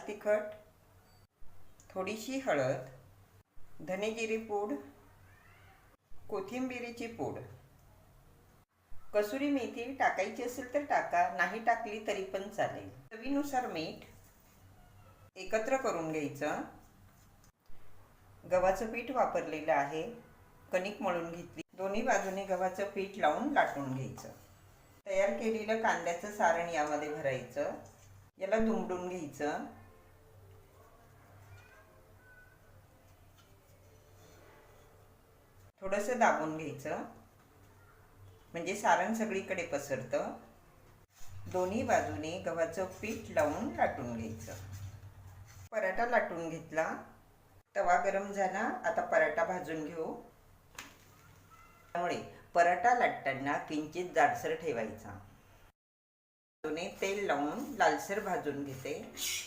तिखट, थोडीशी हळद, धने जिरे पूड, कोथिंबिरीची पूड, कसुरी मेथी टाकायची असेल तर टाका, नाही टाकली तरी पण चालेल. चवीनुसार मीठ. एकत्र करून घ्यायचं. गव्हाचं पीठ वापरलेलं आहे. कणिक मळून घेतली. दोन्ही बाजूने गव्हाचं पीठ लावून लाटून घ्यायचं. तयार केलेलं कांद्याचं सारण यामध्ये भरायचं. याला दुमडून घ्यायचं. थोडंसं दाबून घ्यायचं म्हणजे सारण सगळीकडे पसरतं. दोन्ही बाजूने गव्हाचं पीठ लावून लाटून घ्यायचं. पराठा लाटून घेतला. तवा गरम झाला. आता पराठा भाजून घेऊ. त्यामुळे पराठा लाटताना किंचित जाडसर ठेवायचा. तेल लावून लालसर भाजून घेते.